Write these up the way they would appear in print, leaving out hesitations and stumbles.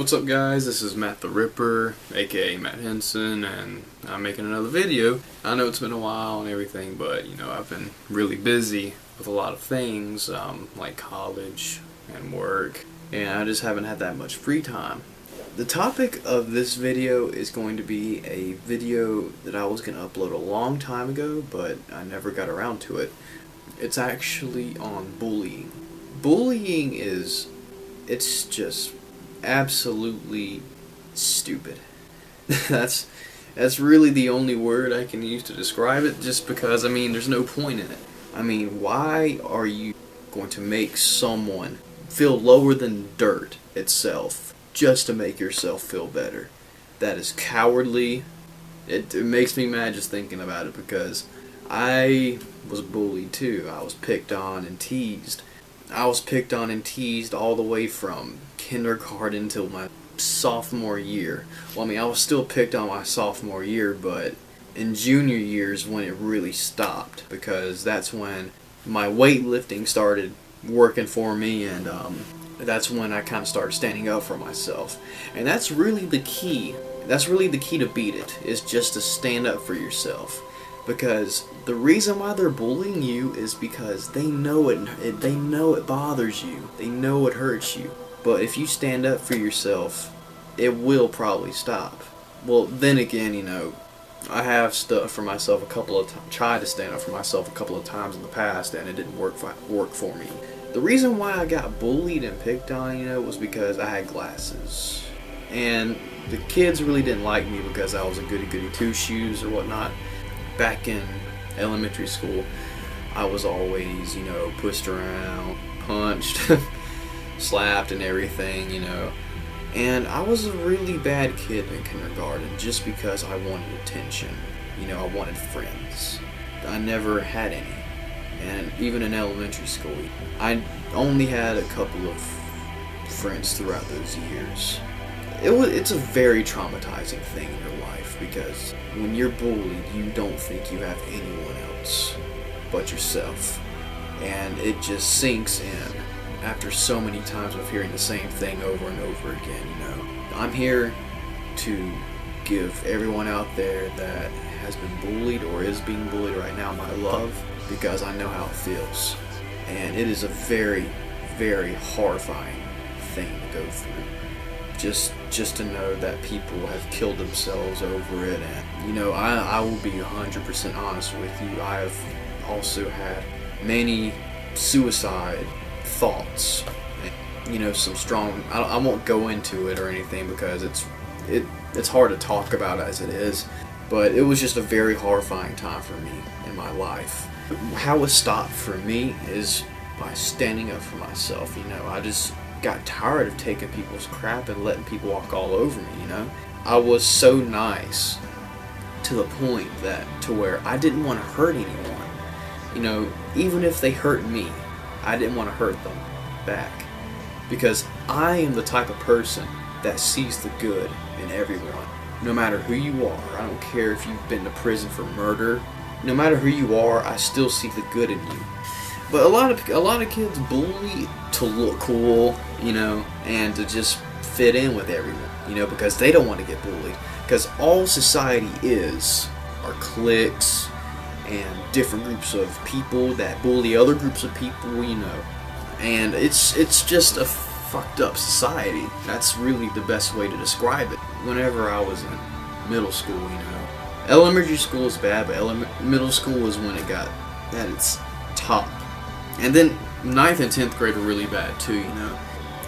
What's up guys, this is Matt the Ripper, aka Matt Henson, and I'm making another video. I know it's been a while and everything, but I've been really busy with a lot of things, like college and work, and I just haven't had that much free time. The topic of this video is going to be a video that I was going to upload a long time ago, but I never got around to it. It's actually on bullying. Bullying it's just absolutely stupid. That's really the only word I can use to describe it, just because, there's no point in it. Why are you going to make someone feel lower than dirt itself just to make yourself feel better? That is cowardly. It makes me mad just thinking about it, because I was bullied too. I was picked on and teased. I was picked on and teased all the way from kindergarten until my sophomore year. Well, I was still picked on my sophomore year, but in junior years when it really stopped, because that's when my weightlifting started working for me, and that's when I kind of started standing up for myself. And that's really the key. That's really the key to beat it, is just to stand up for yourself. Because the reason why they're bullying you is because they know it bothers you. They know it hurts you. But if you stand up for yourself, it will probably stop. Well, then again, I have stood for myself tried to stand up for myself a couple of times in the past, and it didn't work for me. The reason why I got bullied and picked on, was because I had glasses. And the kids really didn't like me because I was a goody-goody two-shoes or whatnot. Back in elementary school, I was always, pushed around, punched, slapped and everything, And I was a really bad kid in kindergarten just because I wanted attention. I wanted friends. I never had any. And even in elementary school, I only had a couple of friends throughout those years. It's a very traumatizing thing in your life, because when you're bullied, you don't think you have anyone else but yourself. And it just sinks in after so many times of hearing the same thing over and over again, I'm here to give everyone out there that has been bullied or is being bullied right now my love, because I know how it feels. And it is a very, very horrifying thing to go through. Just to know that people have killed themselves over it. And I will be 100% honest with you, I have also had many suicide thoughts, and some strong, I won't go into it or anything, because it's hard to talk about as it is, but it was just a very horrifying time for me in my life. How it stopped for me is by standing up for myself. I just got tired of taking people's crap and letting people walk all over me. I was so nice to the point to where I didn't want to hurt anyone. Even if they hurt me, I didn't want to hurt them back, because I am the type of person that sees the good in everyone. No matter who you are, I don't care if you've been to prison for murder. No matter who you are, I still see the good in you. But a lot of kids bully to look cool, and to just fit in with everyone, because they don't want to get bullied. Because all society are cliques and different groups of people that bully other groups of people, and it's just a fucked up society. That's really the best way to describe it. Whenever I was in middle school, elementary school is bad, but middle school was when it got at its top. And then 9th and 10th grade were really bad too,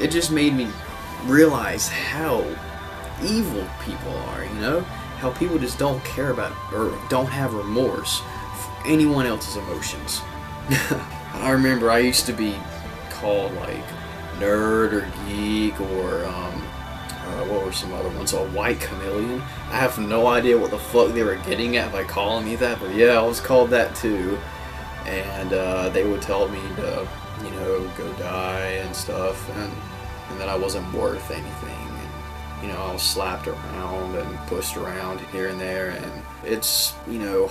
It just made me realize how evil people are, How people just don't care about or don't have remorse for anyone else's emotions. I remember I used to be called like nerd or geek, or what were some other ones? A white chameleon. I have no idea what the fuck they were getting at by calling me that, but yeah, I was called that too. And they would tell me to, go die and stuff, and that I wasn't worth anything. And, I was slapped around and pushed around here and there, and it's,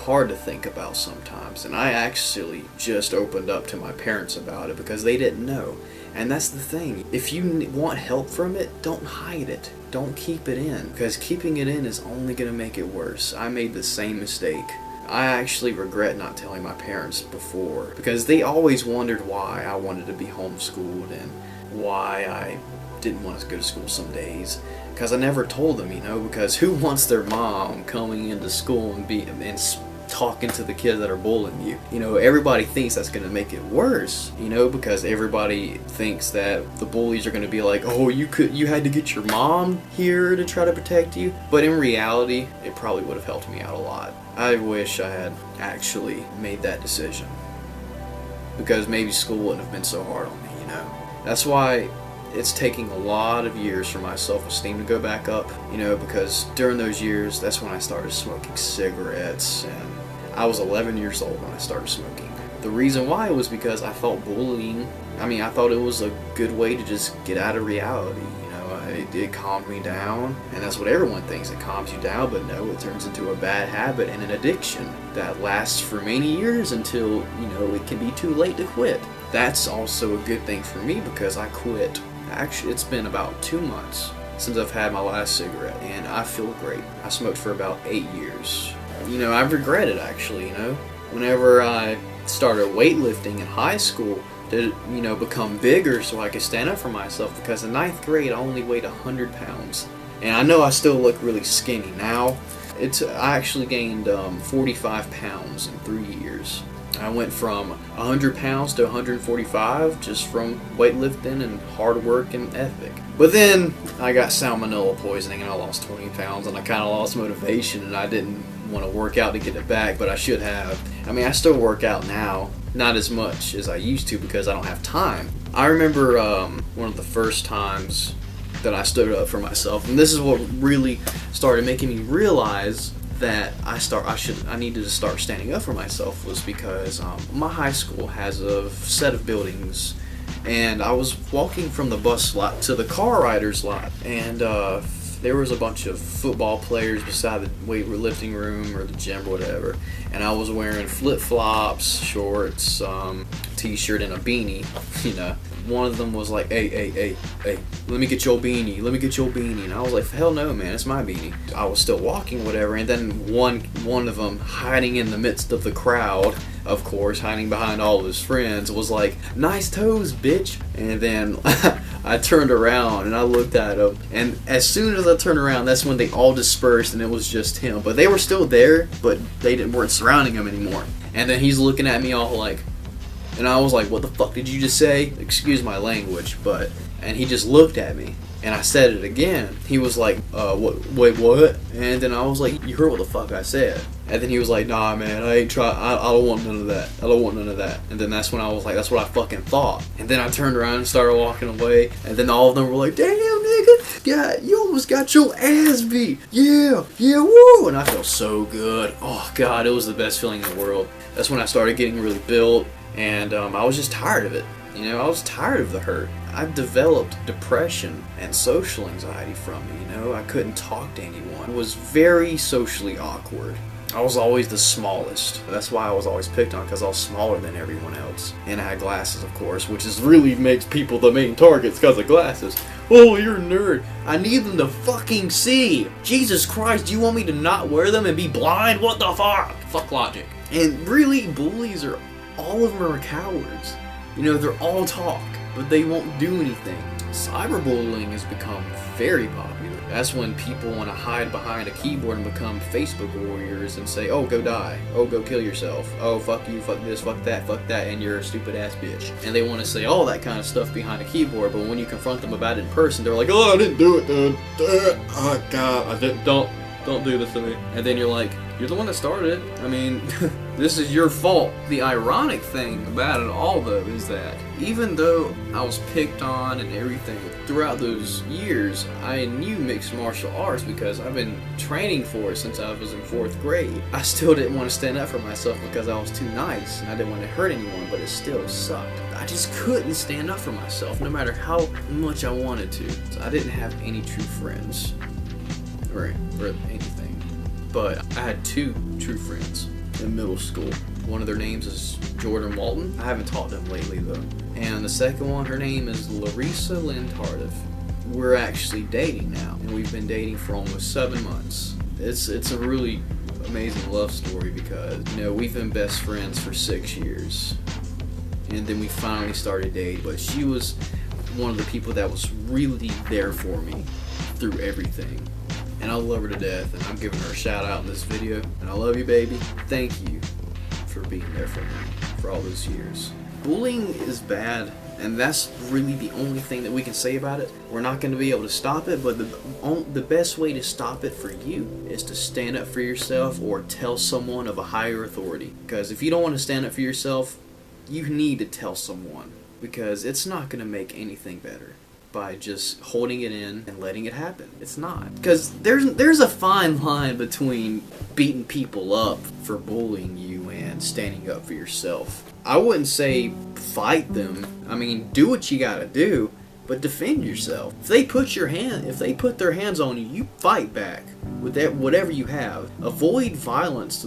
hard to think about sometimes. And I actually just opened up to my parents about it because they didn't know. And that's the thing. If you want help from it, don't hide it. Don't keep it in, because keeping it in is only going to make it worse. I made the same mistake. I actually regret not telling my parents before, because they always wondered why I wanted to be homeschooled and why I didn't want to go to school some days. Because I never told them, you know, because who wants their mom coming into school and talking to the kids that are bullying you? You know, everybody thinks that's going to make it worse, you know, because everybody thinks that the bullies are going to be like, oh, you had to get your mom here to try to protect you. But in reality, it probably would have helped me out a lot. I wish I had actually made that decision, because maybe school wouldn't have been so hard on me, you know. That's why it's taking a lot of years for my self-esteem to go back up, you know, because during those years, that's when I started smoking cigarettes, and I was 11 years old when I started smoking. The reason why was because I thought bullying, I thought it was a good way to just get out of reality, you know. It calmed me down, and that's what everyone thinks, it calms you down, but no, it turns into a bad habit and an addiction that lasts for many years until, you know, it can be too late to quit. That's also a good thing for me, because I quit. Actually, it's been about 2 months since I've had my last cigarette, and I feel great. I smoked for about 8 years. You know, I've regretted, actually, you know. Whenever I started weightlifting in high school to, you know, become bigger so I could stand up for myself, because in 9th grade I only weighed 100 pounds. And I know I still look really skinny now. I actually gained 45 pounds in 3 years. I went from 100 pounds to 145 just from weightlifting and hard work and ethic. But then I got salmonella poisoning and I lost 20 pounds, and I kind of lost motivation, and I didn't want to work out to get it back, but I should have. I still work out now, not as much as I used to because I don't have time. I remember one of the first times that I stood up for myself, and this is what really started making me realize that I needed to start standing up for myself, was because my high school has a set of buildings, and I was walking from the bus lot to the car riders lot, and there was a bunch of football players beside the weightlifting room or the gym or whatever, and I was wearing flip-flops, shorts, t-shirt, and a beanie, you know. One of them was like, hey, let me get your beanie, and I was like, hell no, man, it's my beanie. I was still walking, whatever, and then one of them, hiding in the midst of the crowd, of course, hiding behind all of his friends, was like, nice toes, bitch. And then I turned around and I looked at him, and as soon as I turned around, that's when they all dispersed and it was just him. But they were still there, but they weren't surrounding him anymore. And then he's looking at me all like, and I was like, what the fuck did you just say? Excuse my language, but... And he just looked at me, and I said it again. He was like, wait, what? And then I was like, you heard what the fuck I said. And then he was like, nah, man, I don't want none of that. And then that's when I was like, that's what I fucking thought. And then I turned around and started walking away, and then all of them were like, damn, nigga, yeah, you almost got your ass beat. Yeah, woo. And I felt so good. Oh, God, it was the best feeling in the world. That's when I started getting really built. And I was just tired of it. You know, I was tired of the hurt. I developed depression and social anxiety from it, you know. I couldn't talk to anyone. It was very socially awkward. I was always the smallest. That's why I was always picked on, because I was smaller than everyone else. And I had glasses, of course, which is really makes people the main targets because of glasses. Oh, you're a nerd. I need them to fucking see. Jesus Christ, do you want me to not wear them and be blind? What the fuck? Fuck logic. And really, bullies are... all of them are cowards. You know, they're all talk, but they won't do anything. Cyberbullying has become very popular. That's when people want to hide behind a keyboard and become Facebook warriors and say, oh, go die. Oh, go kill yourself. Oh, fuck you, fuck this, fuck that, and you're a stupid ass bitch. And they want to say all that kind of stuff behind a keyboard, but when you confront them about it in person, they're like, oh, I didn't do it, dude. Oh, God, I didn't, don't do this to me. And then you're like, you're the one that started it. I mean, this is your fault. The ironic thing about it all, though, is that even though I was picked on and everything throughout those years, I knew mixed martial arts because I've been training for it since I was in 4th grade. I still didn't want to stand up for myself because I was too nice and I didn't want to hurt anyone, but it still sucked. I just couldn't stand up for myself no matter how much I wanted to. So I didn't have any true friends or anything. But I had 2 true friends in middle school. One of their names is Jordan Walton. I haven't talked to him lately though. And the second one, her name is Larissa Lynn Tardif. We're actually dating now, and we've been dating for almost 7 months. It's a really amazing love story because, you know, we've been best friends for 6 years, and then we finally started dating. But she was one of the people that was really there for me through everything, and I love her to death, and I'm giving her a shout out in this video. And I love you, baby. Thank you for being there for me for all those years. Bullying is bad, and that's really the only thing that we can say about it. We're not going to be able to stop it, but the best way to stop it for you is to stand up for yourself or tell someone of a higher authority. Because if you don't want to stand up for yourself, you need to tell someone, because it's not going to make anything better by just holding it in and letting it happen. It's not. Because there's a fine line between beating people up for bullying you and standing up for yourself. I wouldn't say fight them. I mean, do what you gotta do, but defend yourself. If they put their hands on you, you fight back with that whatever you have. Avoid violence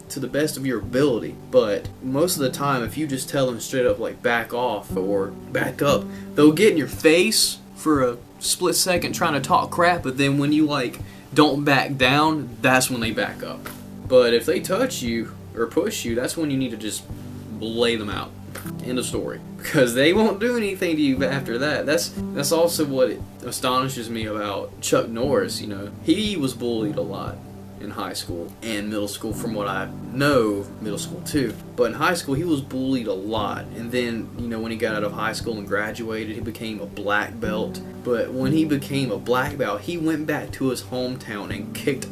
to the best of your ability. But most of the time, if you just tell them straight up, like, back off or back up, they'll get in your face for a split second trying to talk crap, but then when you, like, don't back down, that's when they back up. But if they touch you or push you, that's when you need to just lay them out. End of story. Because they won't do anything to you after that. That's also what astonishes me about Chuck Norris. You know, he was bullied a lot in high school and middle school, from what I know, middle school too. But in high school, he was bullied a lot. And then, you know, when he got out of high school and graduated, he became a black belt. But when he became a black belt, he went back to his hometown and kicked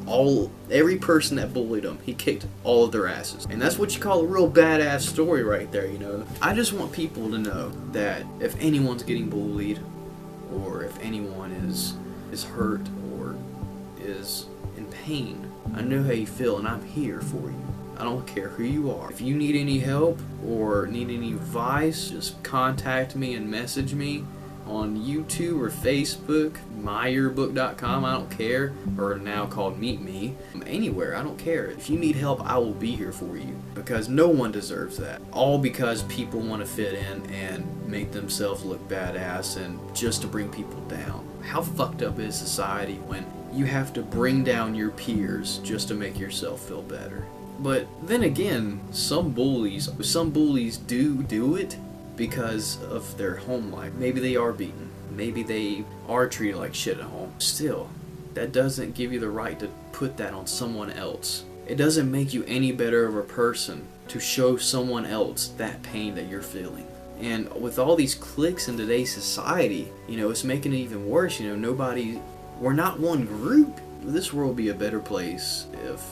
every person that bullied him. He kicked all of their asses. And that's what you call a real badass story right there, you know. I just want people to know that if anyone's getting bullied, or if anyone is hurt or is in pain, I know how you feel, and I'm here for you. I don't care who you are. If you need any help or need any advice, just contact me and message me on YouTube or Facebook, myyearbook.com, I don't care, or now called Meet Me. Anywhere, I don't care. If you need help, I will be here for you, because no one deserves that. All because people want to fit in and make themselves look badass and just to bring people down. How fucked up is society when you have to bring down your peers just to make yourself feel better? But then again, some bullies do it because of their home life. Maybe they are beaten. Maybe they are treated like shit at home. Still, that doesn't give you the right to put that on someone else. It doesn't make you any better of a person to show someone else that pain that you're feeling. And with all these cliques in today's society, you know, it's making it even worse. You know, we're not one group. This world would be a better place if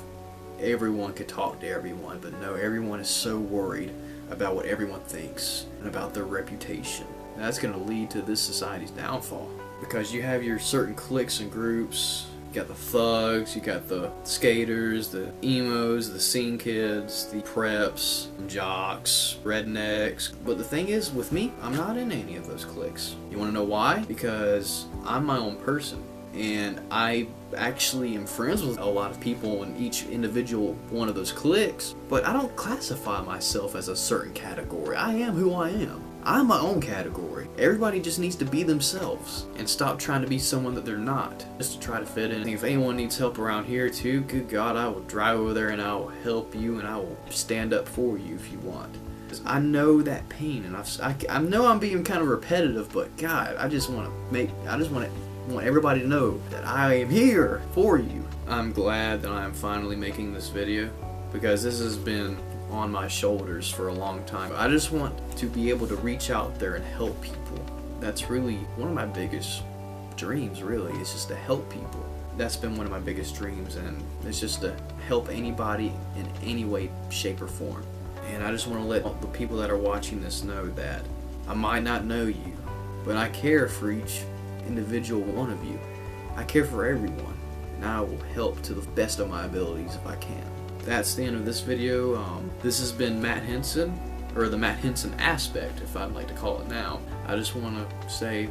everyone could talk to everyone, but no, everyone is so worried about what everyone thinks and about their reputation. And that's going to lead to this society's downfall, because you have your certain cliques and groups. You got the thugs, you got the skaters, the emos, the scene kids, the preps, jocks, rednecks. But the thing is, with me, I'm not in any of those cliques. You want to know why? Because I'm my own person. And I actually am friends with a lot of people in each individual one of those cliques, but I don't classify myself as a certain category. I am who I am. I'm my own category. Everybody just needs to be themselves and stop trying to be someone that they're not, just to try to fit in. If anyone needs help around here too, good God, I will drive over there and I will help you, and I will stand up for you if you want. I know that pain, and I know I'm being kind of repetitive, but God, I just want everybody to know that I am here for you. I'm glad that I'm finally making this video, because this has been on my shoulders for a long time. I just want to be able to reach out there and help people. That's really one of my biggest dreams, really, is just to help people. That's been one of my biggest dreams, and it's just to help anybody in any way, shape, or form. And I just want to let the people that are watching this know that I might not know you, but I care for each individual one of you. I care for everyone, and I will help to the best of my abilities if I can. That's the end of this video. This has been Matt Henson, or the Matt Henson aspect, if I'd like to call it now. I just want to say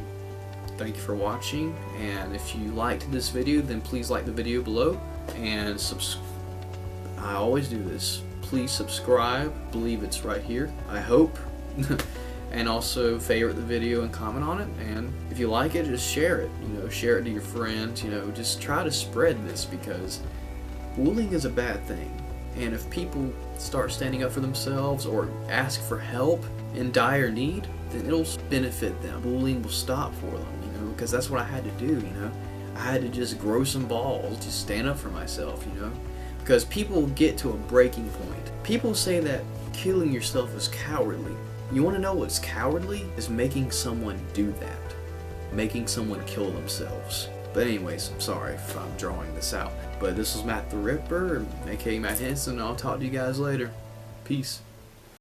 thank you for watching, and if you liked this video, then please like the video below, and I always do this. Please subscribe. I believe it's right here, I hope. and also favorite the video and comment on it, and if you like it, just share it, you know, share it to your friends, you know, just try to spread this, because bullying is a bad thing, and if people start standing up for themselves or ask for help in dire need, then it'll benefit them. Bullying will stop for them, you know, because that's what I had to do, you know. I had to just grow some balls, just stand up for myself, you know, because people get to a breaking point. People say that killing yourself is cowardly. You want to know what's cowardly? Is making someone do that. Making someone kill themselves. But anyways, I'm sorry if I'm drawing this out. But this was Matt the Ripper, aka Matt Henson, and I'll talk to you guys later. Peace.